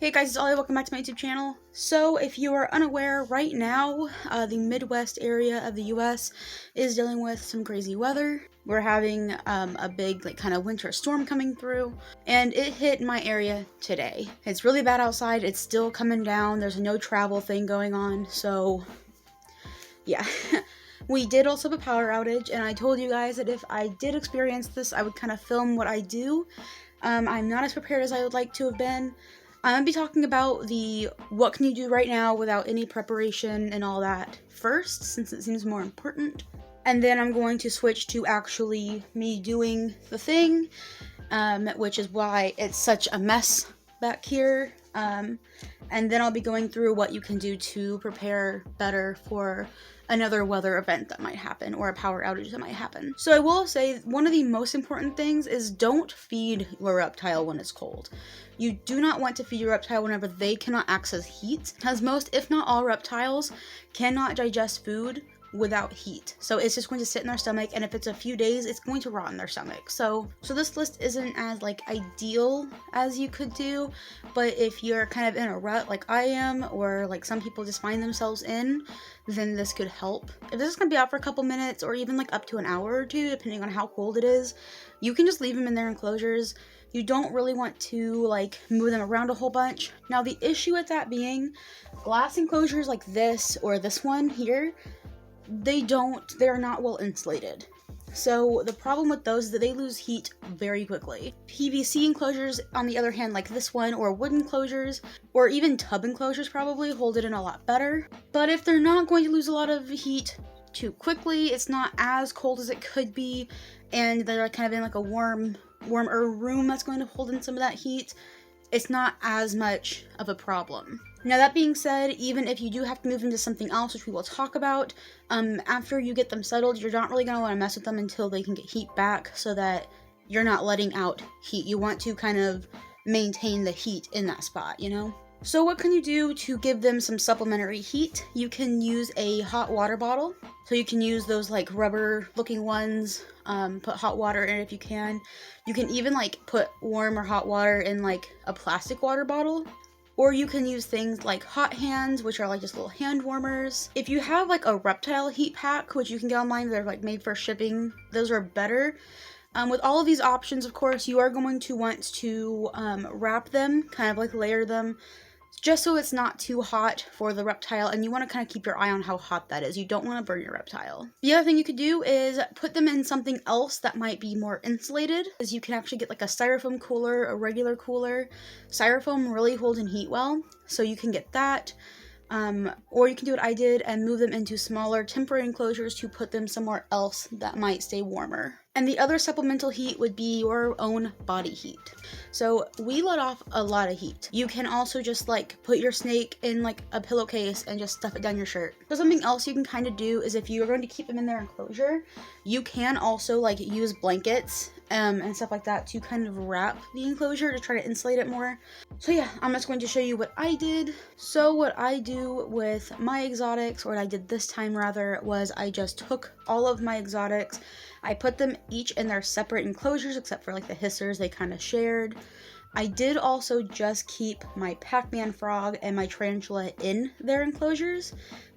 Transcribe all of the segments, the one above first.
Hey guys, it's Ollie. Welcome back to my YouTube channel. So, if you are unaware, right now, the Midwest area of the US is dealing with some crazy weather. We're having a big, kind of winter storm coming through, and it hit my area today. It's really bad outside. It's still coming down. There's a no travel thing going on, so yeah. We did also have a power outage, and I told you guys that if I did experience this, I would kind of film what I do. I'm not as prepared as I would like to have been. I'm going to be talking about the what can you do right now without any preparation and all that first, since it seems more important. And then I'm going to switch to actually me doing the thing, which is why it's such a mess back here. And then I'll be going through what you can do to prepare better for another weather event that might happen or a power outage that might happen. So I will say one of the most important things is don't feed your reptile when it's cold. You do not want to feed your reptile whenever they cannot access heat, as most, if not all, reptiles cannot digest food without heat. So it's just going to sit in their stomach, and if it's a few days, it's going to rot in their stomach. So this list isn't as ideal as you could do, but if you're kind of in a rut like I am, or some people just find themselves in, then this could help. If this is going to be out for a couple minutes or even up to an hour or two, depending on how cold it is, you can just leave them in their enclosures. You don't really want to move them around a whole bunch. Now the issue with that being, glass enclosures like this or this one here, they're not well insulated. So the problem with those is that they lose heat very quickly. PVC enclosures, on the other hand, like this one, or wooden enclosures, or even tub enclosures probably hold it in a lot better. But if they're not going to lose a lot of heat too quickly, it's not as cold as it could be, and they're kind of in a warmer room that's going to hold in some of that heat, it's not as much of a problem. Now that being said, even if you do have to move into something else, which we will talk about, after you get them settled, you're not really going to want to mess with them until they can get heat back, so that you're not letting out heat. You want to kind of maintain the heat in that spot, you know? So what can you do to give them some supplementary heat? You can use a hot water bottle. So you can use those rubber looking ones, put hot water in it if you can. You can even put warm or hot water in a plastic water bottle. Or you can use things like hot hands, which are just little hand warmers. If you have a reptile heat pack, which you can get online, they're made for shipping, those are better. With all of these options, of course, you are going to want to wrap them, kind of layer them, just so it's not too hot for the reptile, and you want to kind of keep your eye on how hot that is. You don't want to burn your reptile. The other thing you could do is put them in something else that might be more insulated, as you can actually get a styrofoam cooler, a regular cooler. Styrofoam really holds in heat well, so you can get that. Or you can do what I did and move them into smaller temporary enclosures to put them somewhere else that might stay warmer. And the other supplemental heat would be your own body heat. So we let off a lot of heat. You can also just put your snake in a pillowcase and just stuff it down your shirt. So something else you can kind of do is if you're going to keep them in their enclosure, you can also use blankets and stuff like that to kind of wrap the enclosure to try to insulate it more. So yeah, I'm just going to show you what I did. So what I do with my exotics, or what I did this time rather, was I just took all of my exotics, I put them each in their separate enclosures, except for the hissers they kind of shared. I did also just keep my Pac-Man frog and my tarantula in their enclosures,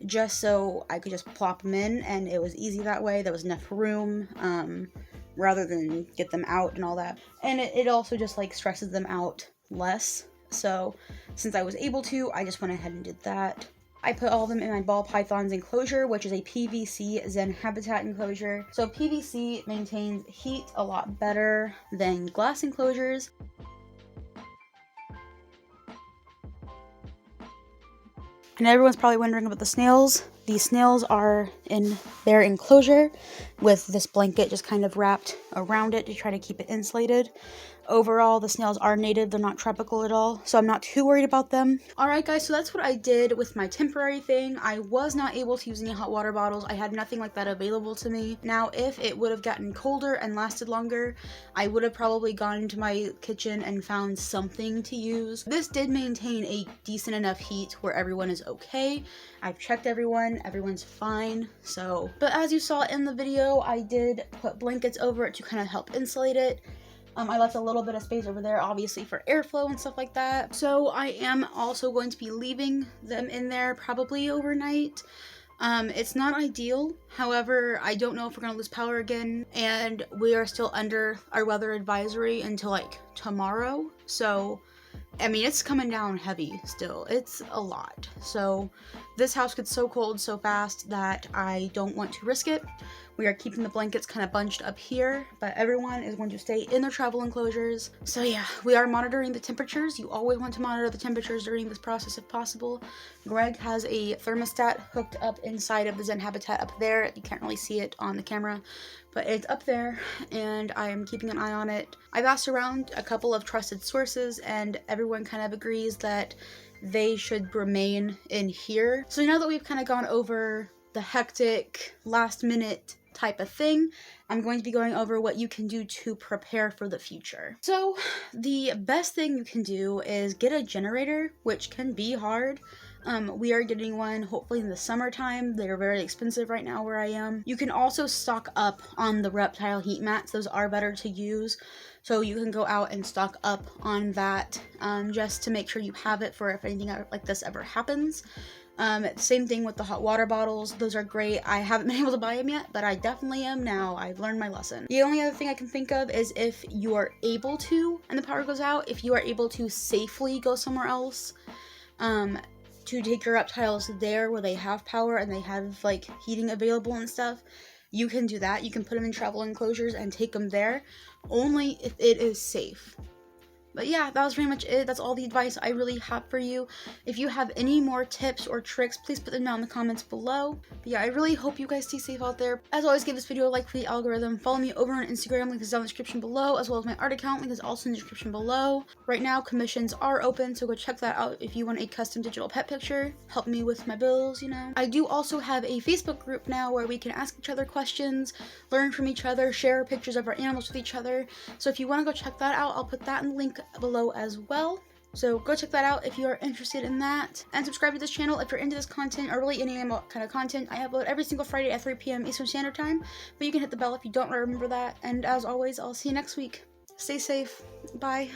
just so I could just plop them in, and it was easy that way. There was enough room, rather than get them out and all that. And it also just stresses them out less. So since I was able to, I just went ahead and did that. I put all of them in my ball python's enclosure, which is a PVC Zen habitat enclosure. So PVC maintains heat a lot better than glass enclosures. And everyone's probably wondering about the snails. The snails are in their enclosure with this blanket just kind of wrapped around it to try to keep it insulated. Overall, the snails are native, they're not tropical at all, so I'm not too worried about them. Alright guys, so that's what I did with my temporary thing. I was not able to use any hot water bottles. I had nothing like that available to me. Now, if it would have gotten colder and lasted longer, I would have probably gone into my kitchen and found something to use. This did maintain a decent enough heat where everyone is okay. I've checked everyone's fine, so. But as you saw in the video, I did put blankets over it to kind of help insulate it. I left a little bit of space over there, obviously for airflow and stuff like that. So I am also going to be leaving them in there probably overnight. It's not ideal. However, I don't know if we're gonna lose power again, and we are still under our weather advisory until like tomorrow. So, I mean, it's coming down heavy still. It's a lot. So this house gets so cold so fast that I don't want to risk it. We are keeping the blankets kind of bunched up here, but everyone is going to stay in their travel enclosures. So yeah, we are monitoring the temperatures. You always want to monitor the temperatures during this process if possible. Greg has a thermostat hooked up inside of the Zen habitat up there. You can't really see it on the camera, but it's up there, and I am keeping an eye on it. I've asked around a couple of trusted sources, and everyone kind of agrees that they should remain in here. So now that we've kind of gone over the hectic, last-minute type of thing, I'm going to be going over what you can do to prepare for the future. So the best thing you can do is get a generator, which can be hard. We are getting one hopefully in the summertime. They're very expensive right now where I am. You can also stock up on the reptile heat mats. Those are better to use. So you can go out and stock up on that just to make sure you have it for if anything like this ever happens. Same thing with the hot water bottles. Those are great. I haven't been able to buy them yet, but I definitely am now. I've learned my lesson. The only other thing I can think of is if you are able to, and the power goes out, if you are able to safely go somewhere else, to take your reptiles there where they have power and they have like heating available and stuff, you can do that. You can put them in travel enclosures and take them there, only if it is safe. But yeah, that was pretty much it. That's all the advice I really have for you. If you have any more tips or tricks, please put them down in the comments below. But yeah, I really hope you guys stay safe out there. As always, give this video a like for the algorithm. Follow me over on Instagram, link is down in the description below, as well as my art account, link is also in the description below. Right now, commissions are open, so go check that out if you want a custom digital pet picture. Help me with my bills, you know. I do also have a Facebook group now where we can ask each other questions, learn from each other, share pictures of our animals with each other. So if you want to go check that out, I'll put that in the link below as well. So go check that out if you are interested in that, and subscribe to this channel if you're into this content or really any kind of content. I upload every single Friday at 3 p.m. Eastern Standard Time, but you can hit the bell if you don't remember that. And as always, I'll see you next week. Stay safe. Bye.